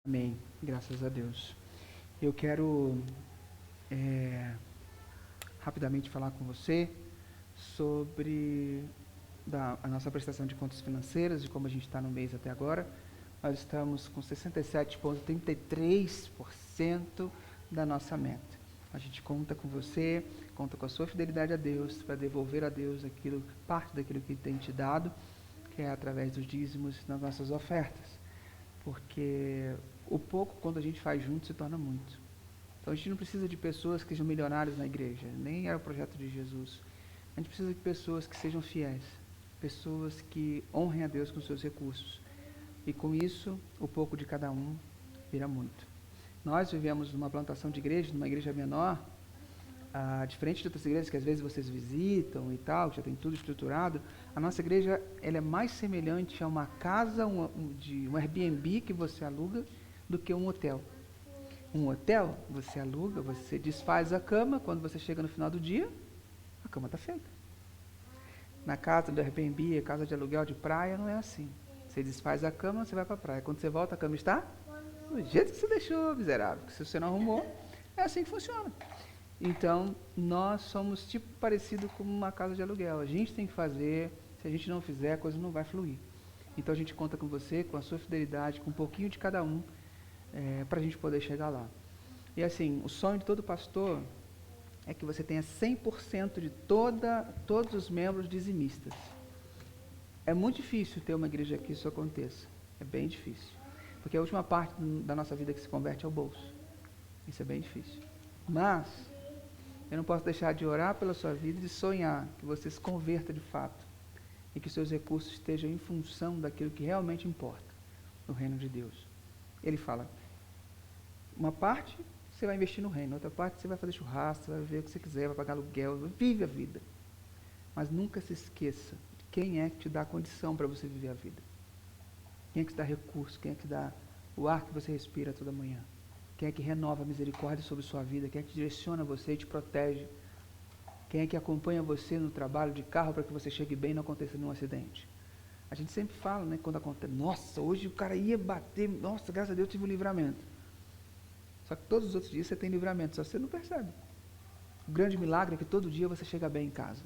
Amém. Graças a Deus. Eu quero rapidamente falar com você sobre a nossa prestação de contas financeiras e como a gente está no mês até agora. Nós estamos com 67,33% da nossa meta. A gente conta com você, conta com a sua fidelidade a Deus para devolver a Deus parte daquilo que Ele tem te dado, que é através dos dízimos nas nossas ofertas. Porque o pouco, quando a gente faz junto, se torna muito. Então a gente não precisa de pessoas que sejam milionários na igreja, nem é o projeto de Jesus. A gente precisa de pessoas que sejam fiéis, pessoas que honrem a Deus com seus recursos. E com isso, o pouco de cada um vira muito. Nós vivemos numa plantação de igreja, numa igreja menor, diferente de outras igrejas que às vezes vocês visitam e tal, que já tem tudo estruturado. A nossa igreja ela é mais semelhante a uma casa, um Airbnb que você aluga, do que um hotel. Um hotel, você aluga, você desfaz a cama, quando você chega no final do dia, a cama está feita. Na casa do Airbnb, casa de aluguel de praia, não é assim. Você desfaz a cama, você vai para a praia. Quando você volta, a cama está do jeito que você deixou, miserável. Porque se você não arrumou, é assim que funciona. Então, nós somos tipo parecido com uma casa de aluguel. A gente tem que fazer, se a gente não fizer, a coisa não vai fluir. Então, a gente conta com você, com a sua fidelidade, com um pouquinho de cada um, para a gente poder chegar lá. E assim, o sonho de todo pastor é que você tenha 100% de todos os membros dizimistas. É muito difícil ter uma igreja que isso aconteça. É bem difícil. Porque a última parte da nossa vida que se converte é o bolso. Isso é bem difícil. Mas eu não posso deixar de orar pela sua vida e de sonhar que você se converta de fato e que seus recursos estejam em função daquilo que realmente importa no reino de Deus. Ele fala, uma parte você vai investir no reino, outra parte você vai fazer churrasco, você vai ver o que você quiser, vai pagar aluguel, vive a vida. Mas nunca se esqueça de quem é que te dá a condição para você viver a vida. Quem é que te dá recurso, quem é que dá o ar que você respira toda manhã. Quem é que renova a misericórdia sobre sua vida? Quem é que direciona você e te protege? Quem é que acompanha você no trabalho de carro para que você chegue bem e não aconteça nenhum acidente? A gente sempre fala, né, quando acontece, nossa, hoje o cara ia bater, nossa, graças a Deus eu tive um livramento. Só que todos os outros dias você tem livramento, só você não percebe. O grande milagre é que todo dia você chega bem em casa.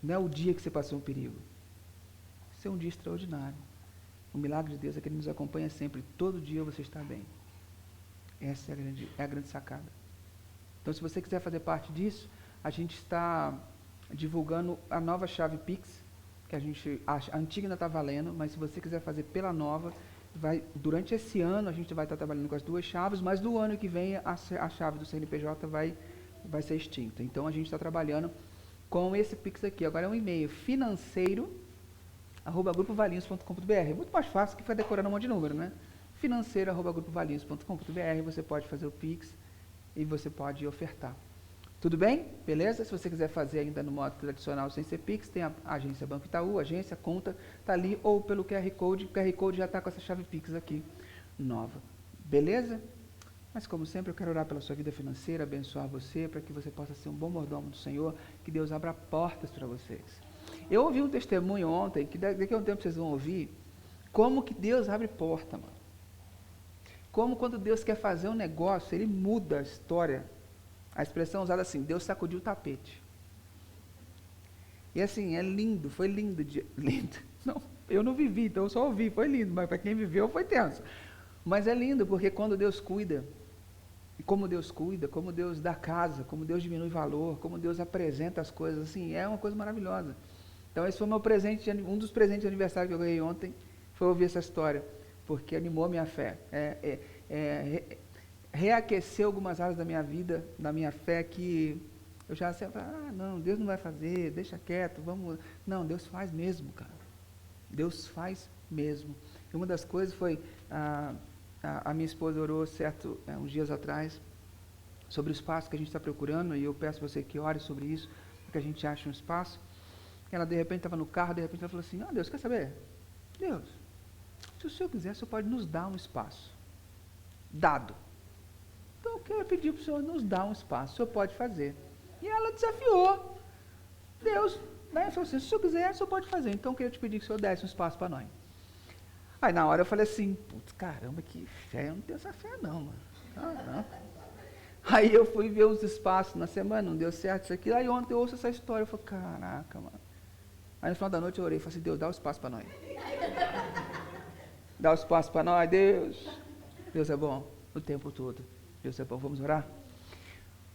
Não é o dia que você passou um perigo. Isso é um dia extraordinário. O milagre de Deus é que Ele nos acompanha sempre. Todo dia você está bem. Essa é a grande sacada. Então, se você quiser fazer parte disso, a gente está divulgando a nova chave Pix, que a antiga ainda está valendo, mas se você quiser fazer pela nova, durante esse ano a gente vai estar trabalhando com as duas chaves, mas no ano que vem a chave do CNPJ vai ser extinta. Então, a gente está trabalhando com esse Pix aqui. Agora é um e-mail financeiro@grupovalinhos.com.br. É muito mais fácil que ficar decorando um monte de número, né? financeiro@grupovalinhos.com.br. Você pode fazer o Pix e você pode ofertar. Tudo bem? Beleza? Se você quiser fazer ainda no modo tradicional sem ser Pix, tem a agência Banco Itaú, agência, conta, está ali, ou pelo QR Code. O QR Code já está com essa chave Pix aqui, nova. Beleza? Mas como sempre, eu quero orar pela sua vida financeira, abençoar você, para que você possa ser um bom mordomo do Senhor, que Deus abra portas para vocês. Eu ouvi um testemunho ontem, que daqui a um tempo vocês vão ouvir, como que Deus abre porta, mano. Como quando Deus quer fazer um negócio, Ele muda a história. A expressão usada assim, Deus sacudiu o tapete. E assim, é lindo, foi lindo. Lindo. Não, eu não vivi, então eu só ouvi, foi lindo, mas para quem viveu foi tenso. Mas é lindo, porque quando Deus cuida, e como Deus cuida, como Deus dá casa, como Deus diminui valor, como Deus apresenta as coisas, assim, é uma coisa maravilhosa. Então esse foi meu presente, um dos presentes de aniversário que eu ganhei ontem, foi ouvir essa história, porque animou minha fé. Reaqueceu algumas áreas da minha vida, da minha fé, que eu já sei, não, Deus não vai fazer, deixa quieto, vamos... Não, Deus faz mesmo, cara. Deus faz mesmo. E uma das coisas foi, a minha esposa orou uns dias atrás, sobre o espaço que a gente está procurando, e eu peço a você que ore sobre isso, para que a gente ache um espaço. Ela de repente estava no carro, de repente ela falou assim, Deus, quer saber? Deus, se o Senhor quiser, o Senhor pode nos dar um espaço. Dado. Então eu quero pedir para o Senhor nos dar um espaço, o Senhor pode fazer. E ela desafiou Deus, né? Falou assim, se o Senhor quiser, o Senhor pode fazer. Então eu queria te pedir que o Senhor desse um espaço para nós. Aí na hora eu falei assim, putz, caramba, que fé, eu não tenho essa fé não, mano. Caramba. Aí eu fui ver os espaços na semana, não deu certo isso aqui. Aí ontem eu ouço essa história, eu falei, caraca, mano. Aí no final da noite eu orei e falei assim, Deus, dá o espaço para nós. Dá o espaço para nós, Deus. Deus é bom o tempo todo. Deus é bom. Vamos orar?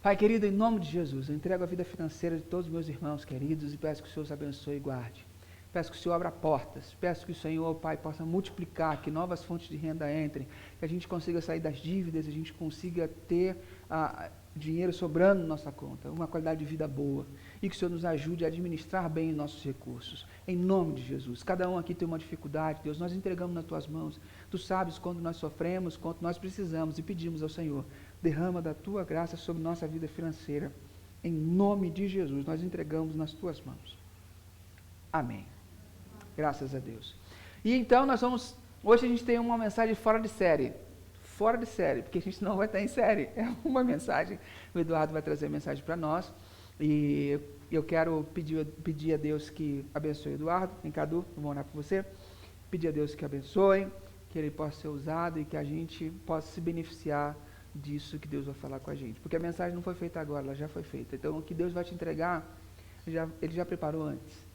Pai querido, em nome de Jesus, eu entrego a vida financeira de todos os meus irmãos queridos e peço que o Senhor os abençoe e guarde. Peço que o Senhor abra portas, peço que o Senhor, Pai, possa multiplicar, que novas fontes de renda entrem, que a gente consiga sair das dívidas, a gente consiga ter dinheiro sobrando na nossa conta, uma qualidade de vida boa, e que o Senhor nos ajude a administrar bem os nossos recursos, em nome de Jesus. Cada um aqui tem uma dificuldade, Deus, nós entregamos nas Tuas mãos, Tu sabes quando nós sofremos, quanto nós precisamos, e pedimos ao Senhor, derrama da Tua graça sobre nossa vida financeira, em nome de Jesus, nós entregamos nas Tuas mãos. Amém. Graças a Deus. E então hoje a gente tem uma mensagem fora de série, porque a gente não vai estar em série, é uma mensagem, o Eduardo vai trazer a mensagem para nós, e eu quero pedir a Deus que abençoe o Eduardo, em Cadu, vou orar por você, pedir a Deus que abençoe, que ele possa ser usado e que a gente possa se beneficiar disso que Deus vai falar com a gente, porque a mensagem não foi feita agora, ela já foi feita, então o que Deus vai te entregar, ele já preparou antes.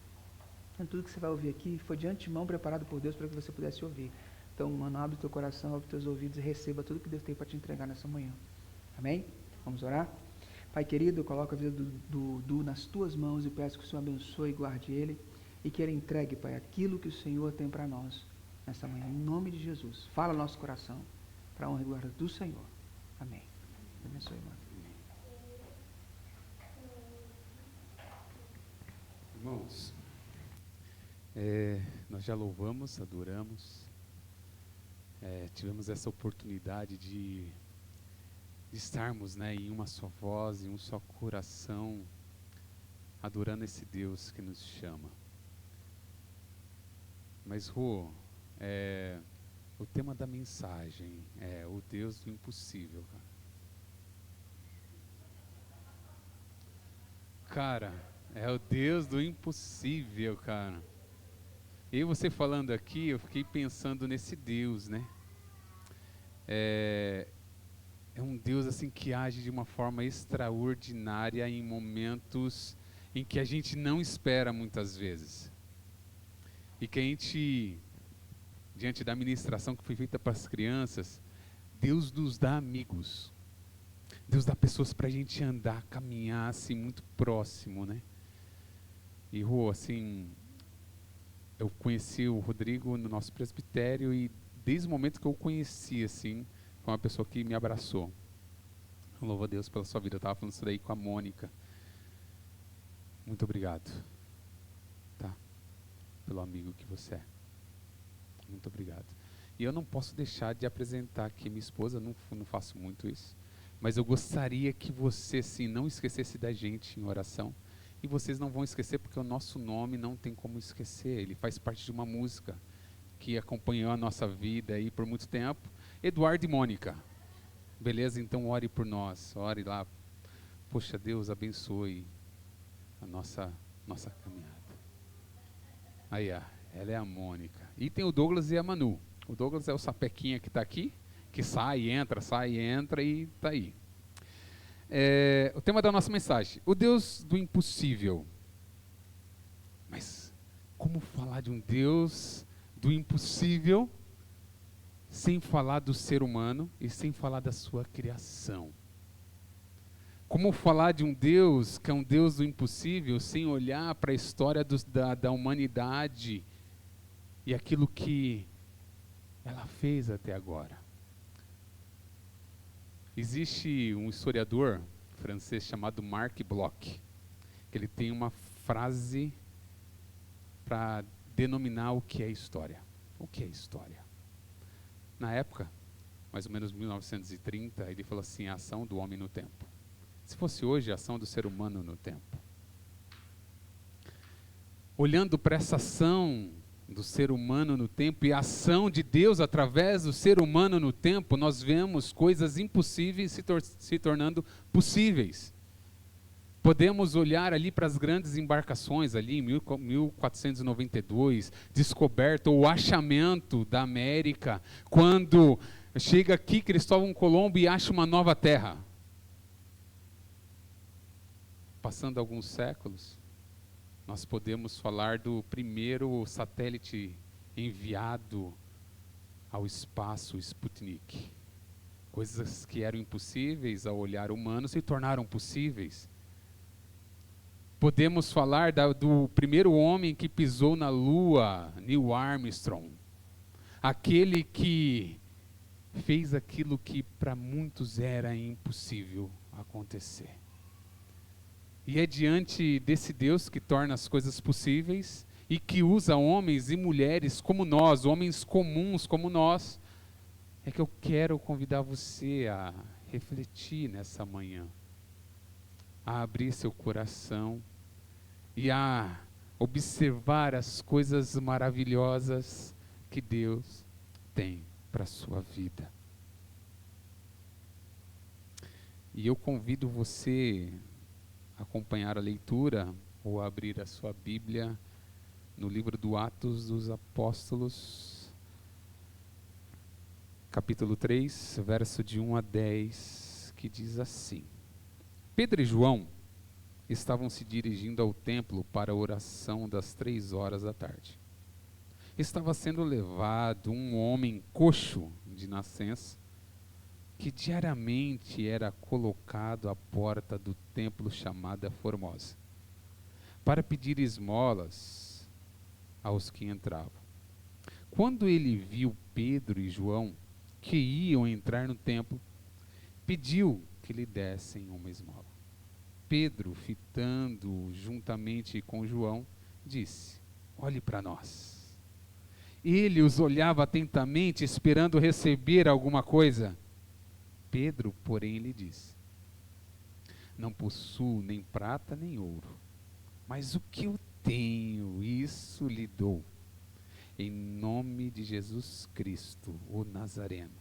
Então, tudo que você vai ouvir aqui foi de antemão preparado por Deus para que você pudesse ouvir. Então, mano, abre o teu coração, abre os teus ouvidos e receba tudo que Deus tem para te entregar nessa manhã. Amém? Vamos orar? Pai querido, eu coloco a vida do nas tuas mãos e peço que o Senhor abençoe e guarde ele e que ele entregue, Pai, aquilo que o Senhor tem para nós nessa manhã. Em nome de Jesus. Fala nosso coração para a honra e glória do Senhor. Amém. Abençoe, irmão. Irmãos, nós já louvamos, adoramos, tivemos essa oportunidade de estarmos, né, em uma só voz, em um só coração, adorando esse Deus que nos chama. Mas, Rô, o tema da mensagem é o Deus do impossível, cara. É o Deus do impossível, cara. E você falando aqui, eu fiquei pensando nesse Deus, né? É um Deus assim que age de uma forma extraordinária em momentos em que a gente não espera muitas vezes. E que a gente, diante da ministração que foi feita para as crianças, Deus nos dá amigos. Deus dá pessoas para a gente andar, caminhar assim muito próximo, né? E, Rô, assim, eu conheci o Rodrigo no nosso presbitério e desde o momento que eu o conheci, assim, foi uma pessoa que me abraçou. Eu louvo a Deus pela sua vida. Eu estava falando isso daí com a Mônica. Muito obrigado, tá? Pelo amigo que você é. Muito obrigado. E eu não posso deixar de apresentar aqui minha esposa, não faço muito isso. Mas eu gostaria que você, assim, não esquecesse da gente em oração. E vocês não vão esquecer porque o nosso nome não tem como esquecer. Ele faz parte de uma música que acompanhou a nossa vida aí por muito tempo. Eduardo e Mônica. Beleza? Então ore por nós. Ore lá. Poxa, Deus abençoe a nossa caminhada. Aí, ela é a Mônica. E tem o Douglas e a Manu. O Douglas é o sapequinha que está aqui, que sai e entra e está aí. O tema da nossa mensagem, o Deus do impossível. Mas como falar de um Deus do impossível sem falar do ser humano e sem falar da sua criação? Como falar de um Deus que é um Deus do impossível sem olhar para a história da humanidade e aquilo que ela fez até agora? Existe um historiador francês chamado Marc Bloch, que ele tem uma frase para denominar o que é história. O que é história? Na época, mais ou menos 1930, ele falou assim, a ação do homem no tempo. Se fosse hoje, a ação do ser humano no tempo. Olhando para essa ação do ser humano no tempo e a ação de Deus através do ser humano no tempo, nós vemos coisas impossíveis se tornando possíveis. Podemos olhar ali para as grandes embarcações, ali em 1492, descoberta o achamento da América, quando chega aqui Cristóvão Colombo e acha uma nova terra. Passando alguns séculos, nós podemos falar do primeiro satélite enviado ao espaço, o Sputnik. Coisas que eram impossíveis ao olhar humano se tornaram possíveis. Podemos falar do primeiro homem que pisou na Lua, Neil Armstrong. Aquele que fez aquilo que para muitos era impossível acontecer. E é diante desse Deus que torna as coisas possíveis e que usa homens e mulheres como nós, homens comuns como nós, é que eu quero convidar você a refletir nessa manhã, a abrir seu coração e a observar as coisas maravilhosas que Deus tem para a sua vida. E eu convido você a acompanhar a leitura ou a abrir a sua Bíblia no livro do Atos dos Apóstolos, capítulo 3, verso de 1 a 10, que diz assim: Pedro e João estavam se dirigindo ao templo para a oração das 3 horas da tarde. Estava sendo levado um homem coxo de nascença, que diariamente era colocado à porta do templo chamada Formosa, para pedir esmolas aos que entravam. Quando ele viu Pedro e João, que iam entrar no templo, pediu que lhe dessem uma esmola. Pedro, fitando juntamente com João, disse: olhe para nós. Ele os olhava atentamente, esperando receber alguma coisa. Pedro, porém, lhe disse: não possuo nem prata nem ouro, mas o que eu tenho, isso lhe dou. Em nome de Jesus Cristo, o Nazareno,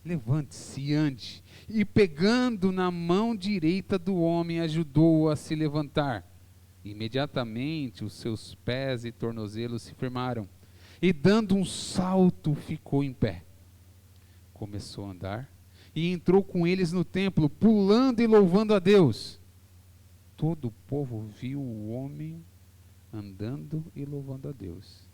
levante-se e ande. E pegando na mão direita do homem, ajudou-o a se levantar. Imediatamente os seus pés e tornozelos se firmaram, e dando um salto ficou em pé. Começou a andar e entrou com eles no templo, pulando e louvando a Deus. Todo o povo viu o homem andando e louvando a Deus,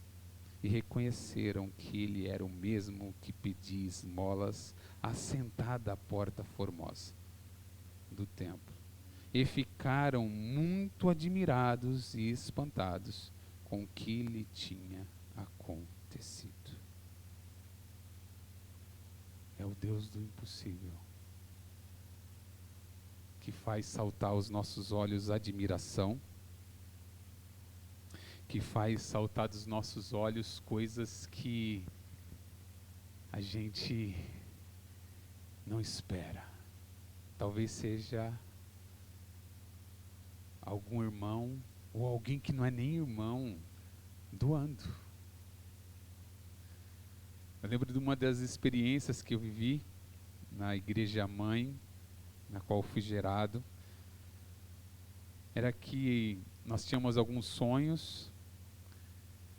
e reconheceram que ele era o mesmo que pedia esmolas assentado à porta formosa do templo. E ficaram muito admirados e espantados com o que lhe tinha acontecido. É o Deus do impossível, que faz saltar aos nossos olhos a admiração, que faz saltar dos nossos olhos coisas que a gente não espera. Talvez seja algum irmão ou alguém que não é nem irmão doando. Eu lembro de uma das experiências que eu vivi na igreja mãe, na qual fui gerado. Era que nós tínhamos alguns sonhos,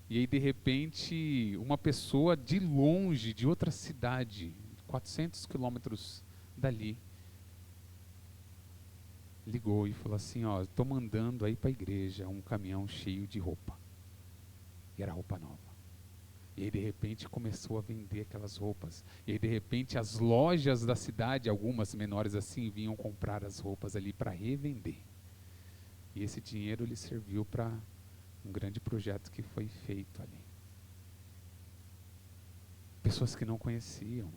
e aí de repente uma pessoa de longe, de outra cidade, 400 quilômetros dali, ligou e falou assim: ó, estou mandando aí para a igreja um caminhão cheio de roupa. E era roupa nova. E aí de repente começou a vender aquelas roupas. E aí de repente as lojas da cidade, algumas menores assim, vinham comprar as roupas ali para revender. E esse dinheiro lhe serviu para um grande projeto que foi feito ali. Pessoas que não conheciam.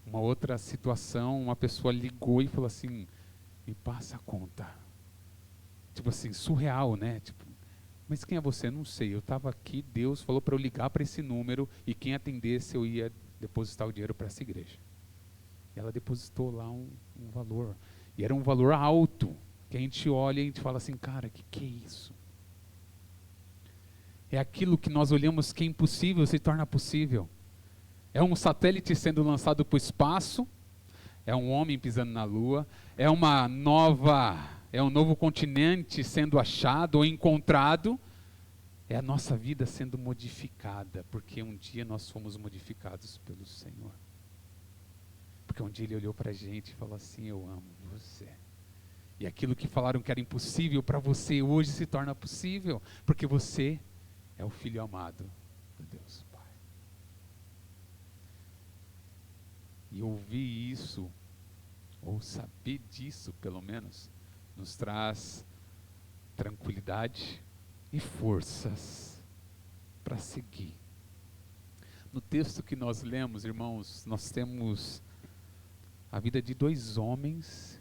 Uma outra situação, uma pessoa ligou e falou assim: me passa a conta. Tipo assim, surreal, né? Tipo, mas quem é você? Não sei. Eu estava aqui, Deus falou para eu ligar para esse número e quem atendesse eu ia depositar o dinheiro para essa igreja. E ela depositou lá um valor. E era um valor alto, que a gente olha e a gente fala assim: cara, que é isso? É aquilo que nós olhamos que é impossível se torna possível. É um satélite sendo lançado para o espaço, é um homem pisando na lua, é um novo continente sendo achado ou encontrado, é a nossa vida sendo modificada, porque um dia nós fomos modificados pelo Senhor. Porque um dia Ele olhou para a gente e falou assim: eu amo você. E aquilo que falaram que era impossível para você, hoje se torna possível, porque você é o Filho amado de Deus Pai. E ouvir isso, ou saber disso pelo menos, nos traz tranquilidade e forças para seguir. No texto que nós lemos, irmãos, nós temos a vida de 2 homens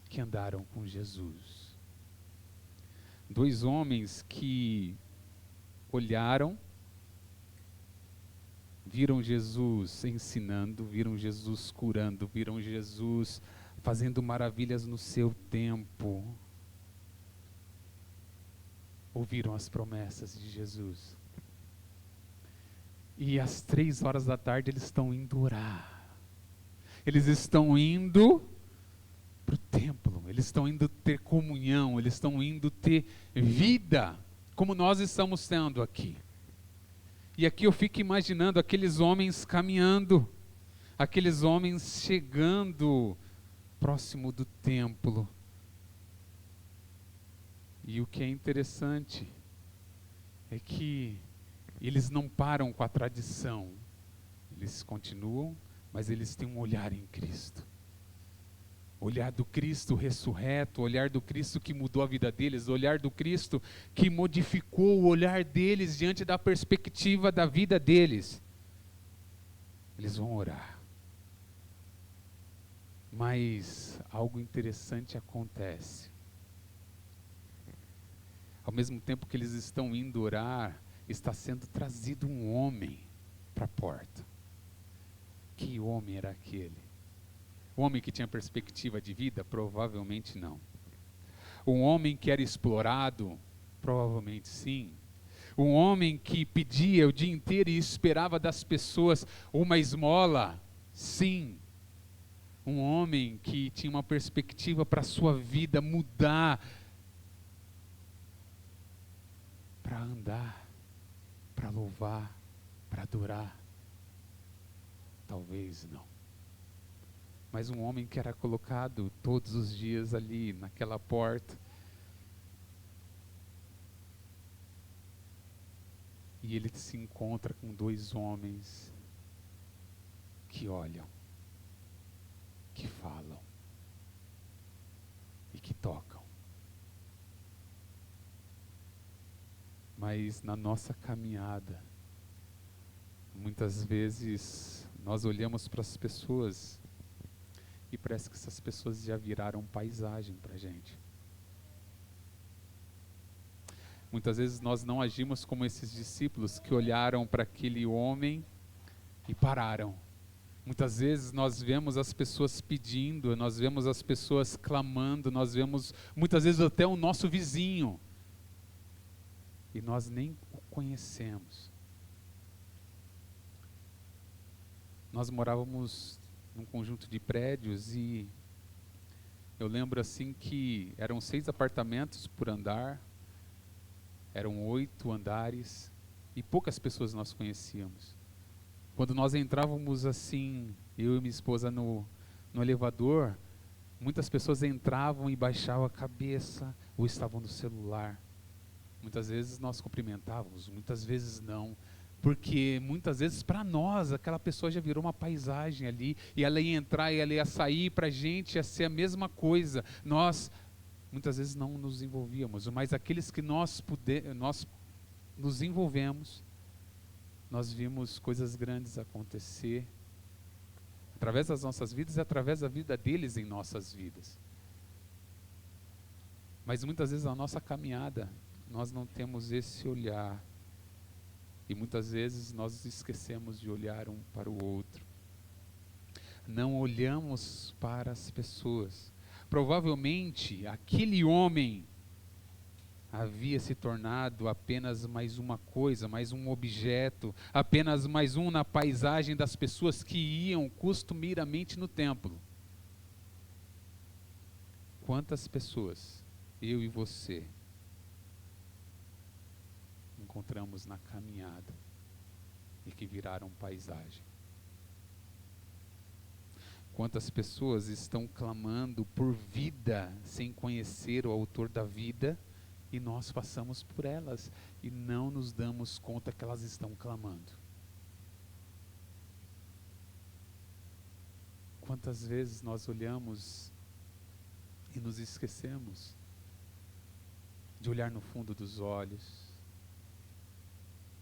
que andaram com Jesus. 2 homens que olharam, viram Jesus ensinando, viram Jesus curando, viram Jesus fazendo maravilhas no seu tempo. Ouviram as promessas de Jesus. E às 3 horas da tarde eles estão indo orar. Eles estão indo para o templo, eles estão indo ter comunhão, eles estão indo ter vida, como nós estamos tendo aqui. E aqui eu fico imaginando aqueles homens caminhando, aqueles homens chegando próximo do templo. E o que é interessante é que eles não param com a tradição, eles continuam, mas eles têm um olhar em Cristo. O olhar do Cristo ressurreto, o olhar do Cristo que mudou a vida deles, o olhar do Cristo que modificou o olhar deles diante da perspectiva da vida deles. Eles vão orar. Mas algo interessante acontece. Ao mesmo tempo que eles estão indo orar, está sendo trazido um homem para a porta. Que homem era aquele? Um homem que tinha perspectiva de vida? Provavelmente não. Um homem que era explorado? Provavelmente sim. Um homem que pedia o dia inteiro e esperava das pessoas uma esmola? Sim. Um homem que tinha uma perspectiva para a sua vida mudar, para andar, para louvar, para adorar? Talvez não. Mas um homem que era colocado todos os dias ali naquela porta. E ele se encontra com 2 homens que olham, que falam e que tocam. Mas na nossa caminhada, muitas vezes nós olhamos para as pessoas e parece que essas pessoas já viraram paisagem para a gente. Muitas vezes nós não agimos como esses discípulos que olharam para aquele homem e pararam. Muitas vezes nós vemos as pessoas pedindo, nós vemos as pessoas clamando, nós vemos muitas vezes até o nosso vizinho e nós nem o conhecemos. Nós morávamos num conjunto de prédios e eu lembro assim que eram 6 apartamentos por andar, eram 8 andares e poucas pessoas nós conhecíamos. Quando nós entrávamos assim, eu e minha esposa no elevador, muitas pessoas entravam e baixavam a cabeça ou estavam no celular. Muitas vezes nós cumprimentávamos, muitas vezes não. Porque muitas vezes para nós aquela pessoa já virou uma paisagem ali, e ela ia entrar e ela ia sair, para a gente ia ser a mesma coisa. Nós muitas vezes não nos envolvíamos, mas aqueles que nós nos envolvemos, nós vimos coisas grandes acontecer através das nossas vidas e através da vida deles em nossas vidas. Mas muitas vezes na nossa caminhada nós não temos esse olhar. E muitas vezes nós esquecemos de olhar um para o outro. Não olhamos para as pessoas. Provavelmente aquele homem havia se tornado apenas mais uma coisa, mais um objeto, apenas mais um na paisagem das pessoas que iam costumeiramente no templo. Quantas pessoas, eu e você, encontramos na caminhada e que viraram paisagem? Quantas pessoas estão clamando por vida sem conhecer o autor da vida e nós passamos por elas e não nos damos conta que elas estão clamando? Quantas vezes nós olhamos e nos esquecemos de olhar no fundo dos olhos,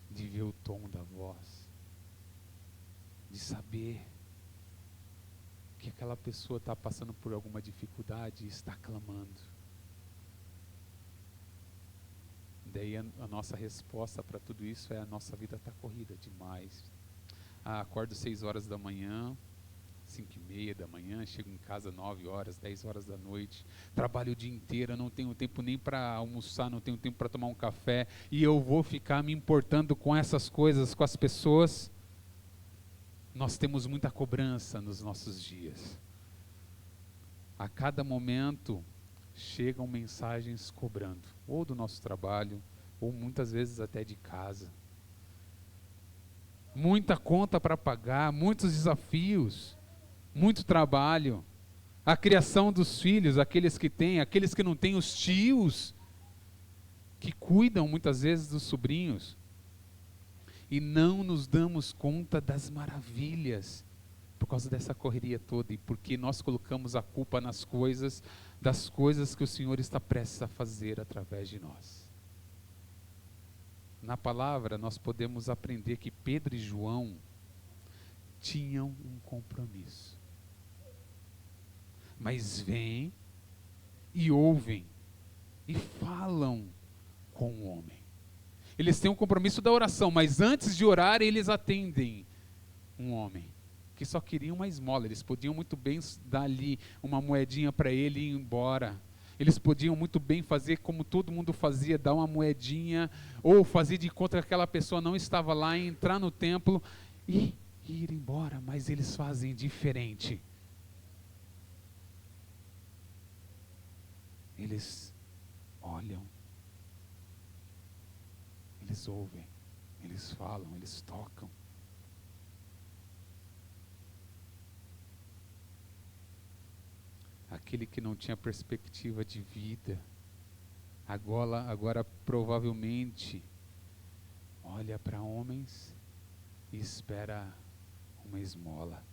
de ver o tom da voz, de saber que aquela pessoa está passando por alguma dificuldade e está clamando. Daí a nossa resposta para tudo isso é: a nossa vida está corrida demais. Acordo 6 horas da manhã, 5:30 da manhã, chego em casa 9 horas, 10 horas da noite, trabalho o dia inteiro, eu não tenho tempo nem para almoçar, não tenho tempo para tomar um café, e eu vou ficar me importando com essas coisas, com as pessoas. Nós temos muita cobrança nos nossos dias. A cada momento chegam mensagens cobrando, ou do nosso trabalho, ou muitas vezes até de casa. Muita conta para pagar, muitos desafios, muito trabalho. A criação dos filhos, aqueles que têm, aqueles que não têm, os tios, que cuidam muitas vezes dos sobrinhos. E não nos damos conta das maravilhas por causa dessa correria toda e porque nós colocamos a culpa nas coisas, das coisas que o Senhor está prestes a fazer através de nós. Na palavra nós podemos aprender que Pedro e João tinham um compromisso. Mas vêm e ouvem e falam com o homem. Eles têm um compromisso da oração, mas antes de orar, eles atendem um homem que só queria uma esmola. Eles podiam muito bem dar ali uma moedinha para ele e ir embora. Eles podiam muito bem fazer como todo mundo fazia, dar uma moedinha, ou fazer de conta que aquela pessoa não estava lá, entrar no templo e ir embora, mas eles fazem diferente. Eles olham, eles ouvem, eles falam, eles tocam. Aquele que não tinha perspectiva de vida, agora provavelmente olha para homens e espera uma esmola.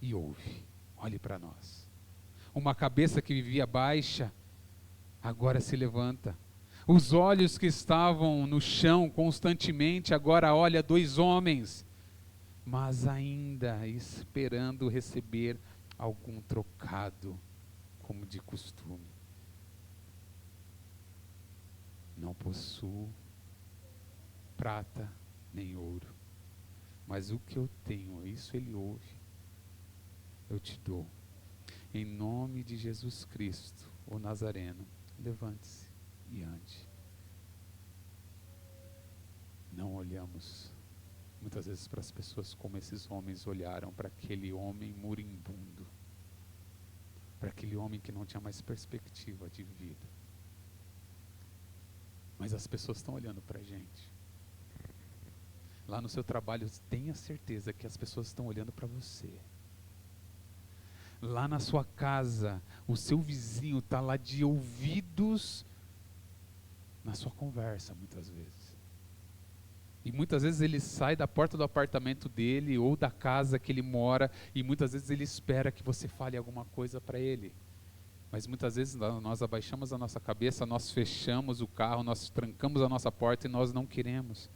E ouve, olhe para nós. Uma cabeça que vivia baixa, agora se levanta. Os olhos que estavam no chão constantemente, agora olha 2 homens, mas ainda esperando receber algum trocado, como de costume. Não possuo prata nem ouro, mas o que eu tenho, isso ele ouve, eu te dou. Em nome de Jesus Cristo, o Nazareno, levante-se e ande. Não olhamos muitas vezes para as pessoas como esses homens olharam para aquele homem moribundo, para aquele homem que não tinha mais perspectiva de vida. Mas as pessoas estão olhando para a gente. Lá no seu trabalho, tenha certeza que as pessoas estão olhando para você. Lá na sua casa, o seu vizinho está lá de ouvidos na sua conversa, muitas vezes. E muitas vezes ele sai da porta do apartamento dele ou da casa que ele mora e muitas vezes ele espera que você fale alguma coisa para ele. Mas muitas vezes nós abaixamos a nossa cabeça, nós fechamos o carro, nós trancamos a nossa porta e nós não queremos.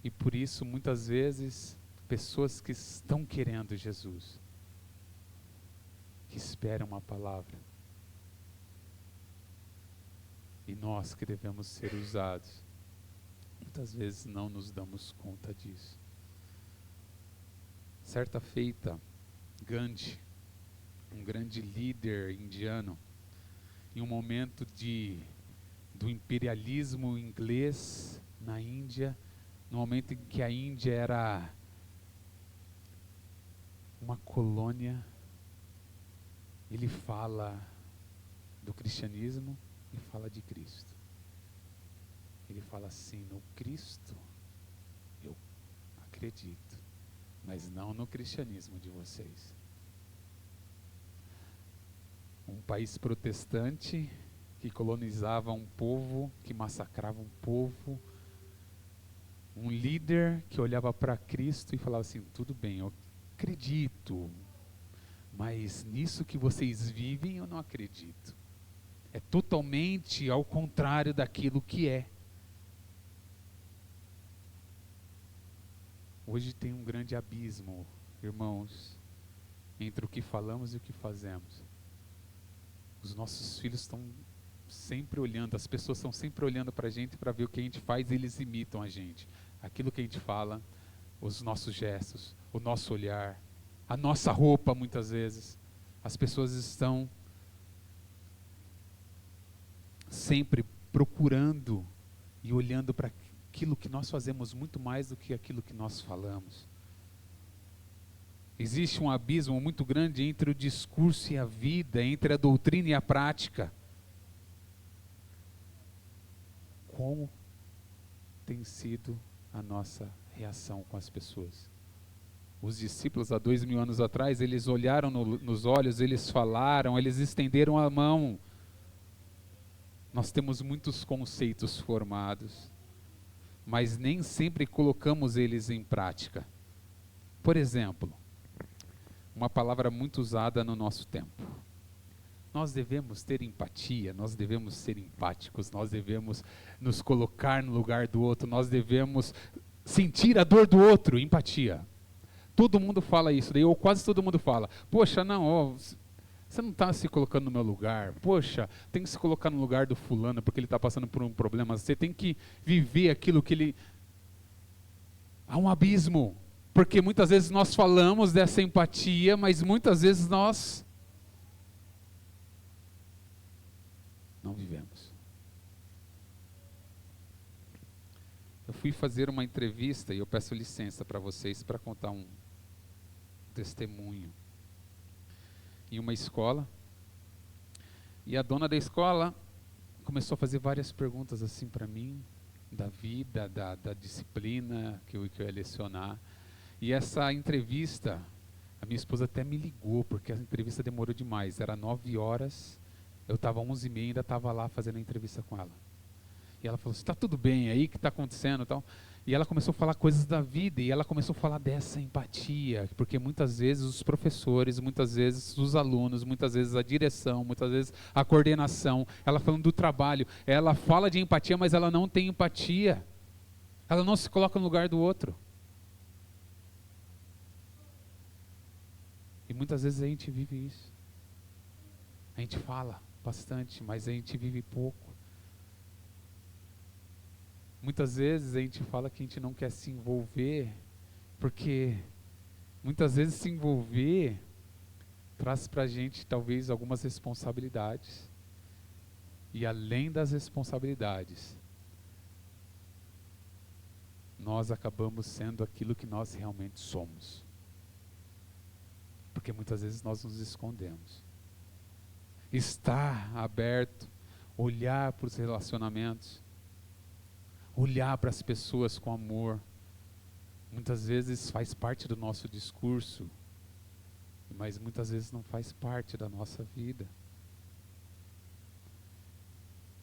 E por isso, muitas vezes, pessoas que estão querendo Jesus, que esperam uma palavra. E nós que devemos ser usados, muitas vezes não nos damos conta disso. Certa feita, Gandhi, um grande líder indiano, em um momento do imperialismo inglês na Índia, no momento em que a Índia era uma colônia ele fala do cristianismo e fala de Cristo. Ele fala assim: no Cristo eu acredito, mas não no cristianismo de vocês. Um país protestante que colonizava um povo, que massacrava um povo, um líder que olhava para Cristo e falava assim: tudo bem, eu acredito, mas nisso que vocês vivem eu não acredito. É totalmente ao contrário daquilo que é. Hoje tem um grande abismo, irmãos, entre o que falamos e o que fazemos. Os nossos filhos estão sempre olhando, as pessoas estão sempre olhando para a gente para ver o que a gente faz e eles imitam a gente. Aquilo que a gente fala, os nossos gestos, o nosso olhar, a nossa roupa muitas vezes. As pessoas estão sempre procurando e olhando para aquilo que nós fazemos muito mais do que aquilo que nós falamos. Existe um abismo muito grande entre o discurso e a vida, entre a doutrina e a prática. Como tem sido a nossa reação com as pessoas? Os discípulos há 2000 anos atrás, eles olharam nos olhos, eles falaram, eles estenderam a mão. Nós temos muitos conceitos formados, mas nem sempre colocamos eles em prática. Por exemplo, uma palavra muito usada no nosso tempo: nós devemos ter empatia, nós devemos ser empáticos, nós devemos nos colocar no lugar do outro, nós devemos sentir a dor do outro, empatia. Todo mundo fala isso, daí, ou quase todo mundo fala: poxa, não, ó, você não está se colocando no meu lugar. Poxa, tem que se colocar no lugar do fulano porque ele está passando por um problema. Você tem que viver aquilo que ele... Há um abismo, porque muitas vezes nós falamos dessa empatia, mas muitas vezes nós não vivemos. Eu fui fazer uma entrevista e eu peço licença para vocês para contar um testemunho. Em uma escola, e a dona da escola começou a fazer várias perguntas assim para mim, da vida, da disciplina que eu ia lecionar. E essa entrevista, a minha esposa até me ligou, porque a entrevista demorou demais, era 9 horas, eu estava 11h30 e ainda estava lá fazendo a entrevista com ela. E ela falou: está tudo bem aí, o que está acontecendo e tal. E ela começou a falar coisas da vida, e ela começou a falar dessa empatia, porque muitas vezes os professores, muitas vezes os alunos, muitas vezes a direção, muitas vezes a coordenação, ela falando do trabalho, ela fala de empatia, mas ela não tem empatia. Ela não se coloca no lugar do outro. E muitas vezes a gente vive isso. A gente fala bastante, mas a gente vive pouco. Muitas vezes a gente fala que a gente não quer se envolver, porque muitas vezes se envolver traz para a gente talvez algumas responsabilidades. E além das responsabilidades, nós acabamos sendo aquilo que nós realmente somos. Porque muitas vezes nós nos escondemos. Estar aberto, olhar para os relacionamentos, olhar para as pessoas com amor, muitas vezes faz parte do nosso discurso, mas muitas vezes não faz parte da nossa vida.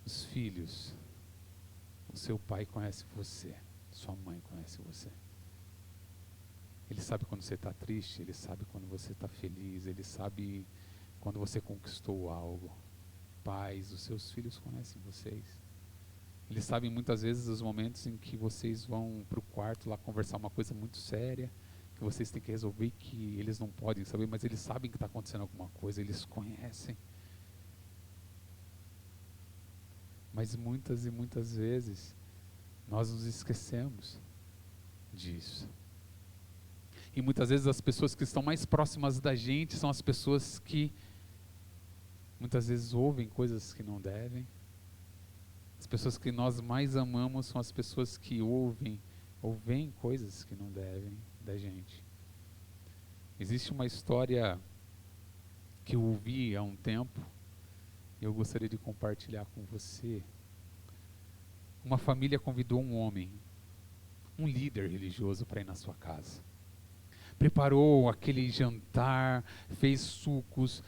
Os filhos, o seu pai conhece você, sua mãe conhece você. Ele sabe quando você está triste, ele sabe quando você está feliz, ele sabe quando você conquistou algo. Pais, os seus filhos conhecem vocês. Eles sabem muitas vezes os momentos em que vocês vão para o quarto lá conversar uma coisa muito séria, que vocês têm que resolver e que eles não podem saber, mas eles sabem que está acontecendo alguma coisa, eles conhecem. Mas muitas e muitas vezes nós nos esquecemos disso. E muitas vezes as pessoas que estão mais próximas da gente são as pessoas que muitas vezes ouvem coisas que não devem. As pessoas que nós mais amamos são as pessoas que ouvem ou veem coisas que não devem da gente. Existe uma história que eu ouvi há um tempo, e eu gostaria de compartilhar com você. Uma família convidou um homem, um líder religioso, para ir na sua casa. Preparou aquele jantar, fez sucos,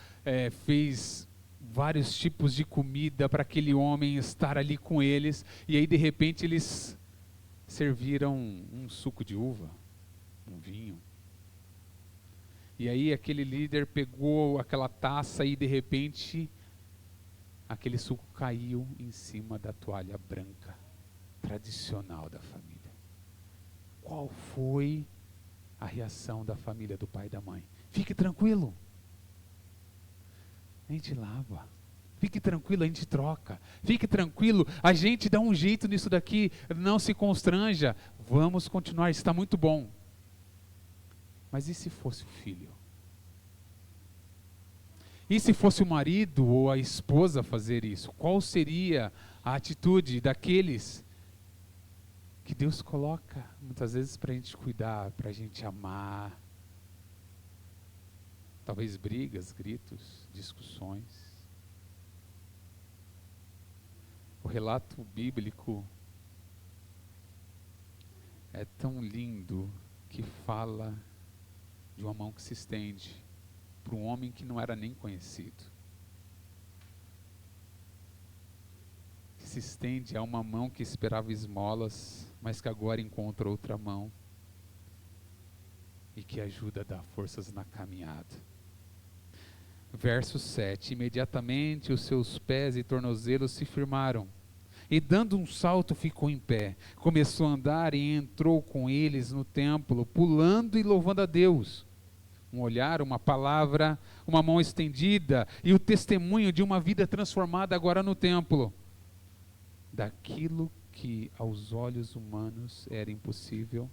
fez vários tipos de comida para aquele homem estar ali com eles, e aí de repente eles serviram um suco de uva, um vinho. E aí aquele líder pegou aquela taça e de repente aquele suco caiu em cima da toalha branca tradicional da família. Qual foi a reação da família, do pai e da mãe? Fique tranquilo, a gente lava. Fique tranquilo, a gente troca. Fique tranquilo, a gente dá um jeito nisso daqui. Não se constranja, vamos continuar, está muito bom. Mas e se fosse o filho? E se fosse o marido ou a esposa fazer isso? Qual seria a atitude daqueles que Deus coloca muitas vezes para a gente cuidar, para a gente amar? Talvez brigas, gritos, discussões. O relato bíblico é tão lindo que fala de uma mão que se estende para um homem que não era nem conhecido. Que se estende a uma mão que esperava esmolas, mas que agora encontra outra mão e que ajuda a dar forças na caminhada. Verso 7: imediatamente os seus pés e tornozelos se firmaram, e dando um salto ficou em pé, começou a andar e entrou com eles no templo, pulando e louvando a Deus. Um olhar, uma palavra, uma mão estendida e o testemunho de uma vida transformada agora no templo. Daquilo que aos olhos humanos era impossível,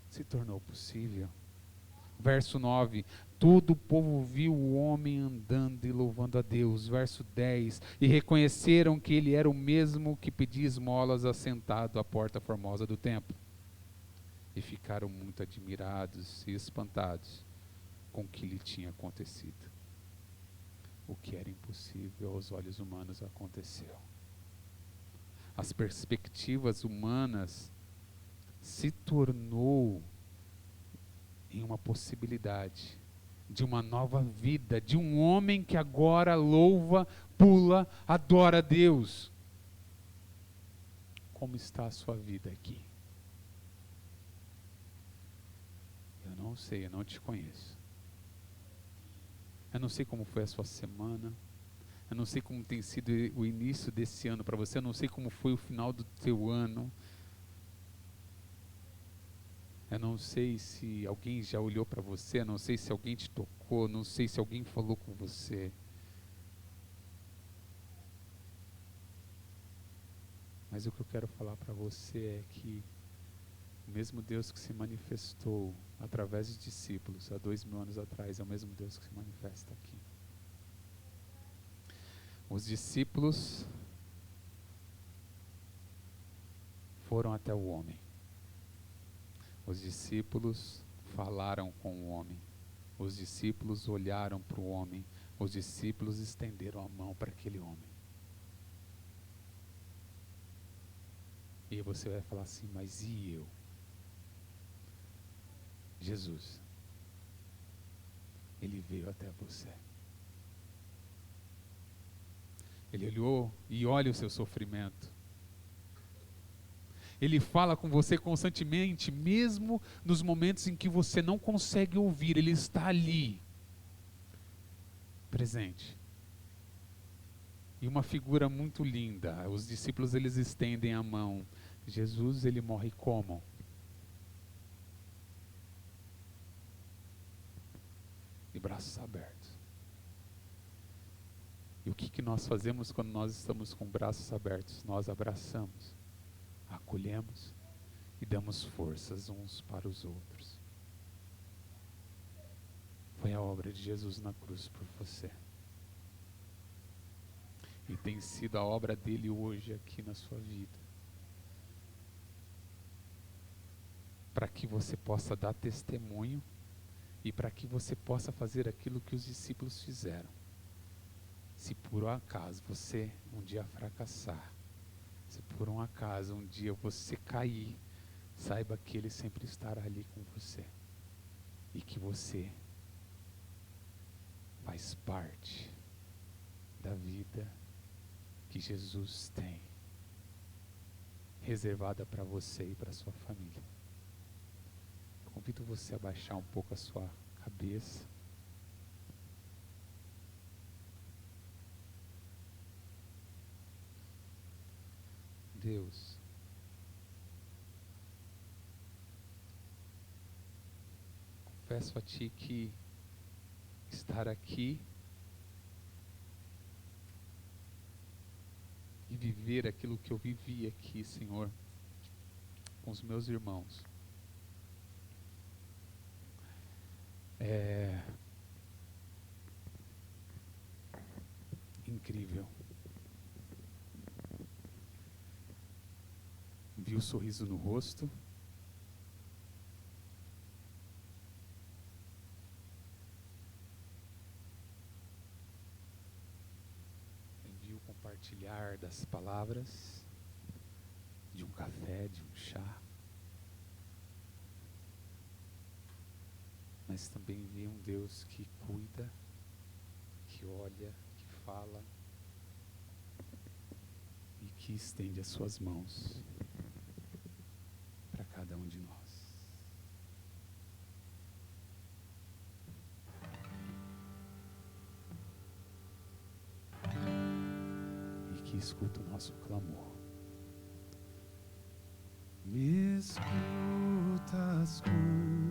se tornou possível. Verso 9: todo o povo viu o homem andando e louvando a Deus. Verso 10: e reconheceram que ele era o mesmo que pedia esmolas assentado à porta formosa do templo. E ficaram muito admirados e espantados com o que lhe tinha acontecido. O que era impossível aos olhos humanos aconteceu. As perspectivas humanas se tornou em uma possibilidade de uma nova vida, de um homem que agora louva, pula, adora a Deus. Como está a sua vida aqui? Eu não sei, eu não te conheço. Eu não sei como foi a sua semana. Eu não sei como tem sido o início desse ano para você. Eu não sei como foi o final do teu ano. Eu não sei se alguém já olhou para você. Eu não sei se alguém te tocou. Não sei se alguém falou com você. Mas o que eu quero falar para você é que o mesmo Deus que se manifestou através de discípulos há 2000 anos atrás é o mesmo Deus que se manifesta aqui. Os discípulos foram até o homem. Os discípulos falaram com o homem. Os discípulos olharam para o homem. Os discípulos estenderam a mão para aquele homem. E você vai falar assim, mas e eu? Jesus, ele veio até você. Ele olhou e olha o seu sofrimento. Ele fala com você constantemente, mesmo nos momentos em que você não consegue ouvir, ele está ali, presente. E uma figura muito linda, os discípulos eles estendem a mão. Jesus, ele morre como? De braços abertos. E o que nós fazemos quando nós estamos com braços abertos? Nós abraçamos, acolhemos e damos forças uns para os outros. Foi a obra de Jesus na cruz por você. E tem sido a obra dele hoje aqui na sua vida. Para que você possa dar testemunho e para que você possa fazer aquilo que os discípulos fizeram. Se por um acaso você um dia fracassar, se por um acaso um dia você cair, saiba que Ele sempre estará ali com você e que você faz parte da vida que Jesus tem reservada para você e para sua família. Eu convido você a baixar um pouco a sua cabeça. Deus, confesso a Ti que estar aqui e viver aquilo que eu vivi aqui, Senhor, com os meus irmãos, é incrível. Vi o sorriso no rosto, vi o compartilhar das palavras, de um café, de um chá, mas também vi um Deus que cuida, que olha, que fala e que estende as suas mãos para cada um de nós. E que escuta o nosso clamor. Me escutas com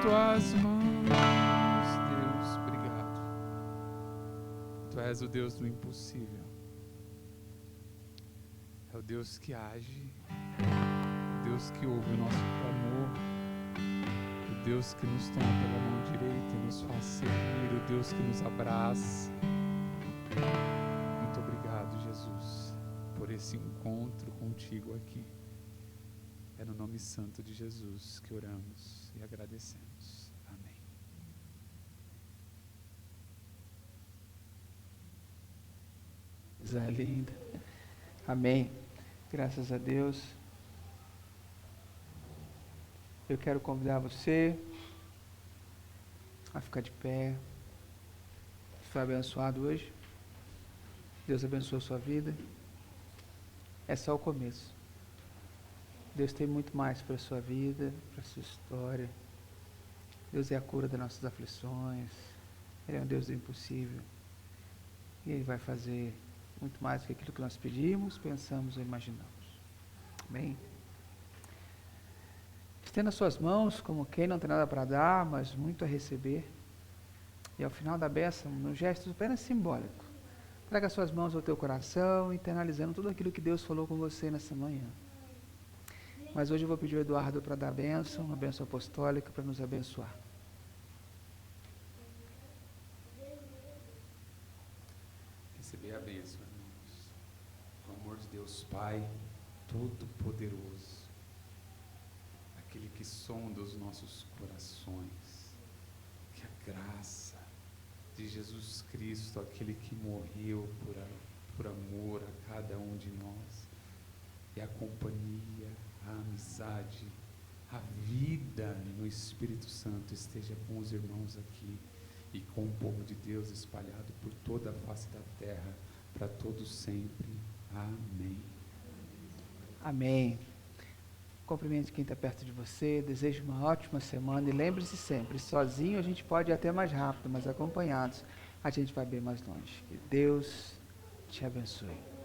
tuas mãos, Deus, obrigado. Tu és o Deus do impossível. É o Deus que age, o Deus que ouve o nosso clamor, o Deus que nos toma pela mão direita e nos faz seguir, o Deus que nos abraça. Muito obrigado, Jesus, por esse encontro contigo aqui. É no nome santo de Jesus que oramos e agradecemos. Amém. Coisa linda. Amém. Graças a Deus. Eu quero convidar você a ficar de pé. Foi abençoado hoje? Deus abençoe a sua vida? É só o começo. Deus tem muito mais para a sua vida, para a sua história. Deus é a cura das nossas aflições. Ele é um Deus do impossível. E Ele vai fazer muito mais do que aquilo que nós pedimos, pensamos ou imaginamos. Amém? Estenda suas mãos como quem não tem nada para dar, mas muito a receber. E ao final da bênção, num gesto apenas simbólico, traga suas mãos ao teu coração, internalizando tudo aquilo que Deus falou com você nessa manhã. Mas hoje eu vou pedir ao Eduardo para dar a bênção, uma bênção apostólica para nos abençoar. Receber a bênção, irmãos. O amor de Deus Pai, Todo-Poderoso, aquele que sonda os nossos corações, que a graça de Jesus Cristo, aquele que morreu por amor a cada um de nós, e a companhia, a amizade, a vida no Espírito Santo esteja com os irmãos aqui e com o povo de Deus espalhado por toda a face da terra, para todos sempre. Amém. Amém. Cumprimente quem está perto de você, desejo uma ótima semana e lembre-se sempre, sozinho a gente pode ir até mais rápido, mas acompanhados a gente vai bem mais longe. Que Deus te abençoe.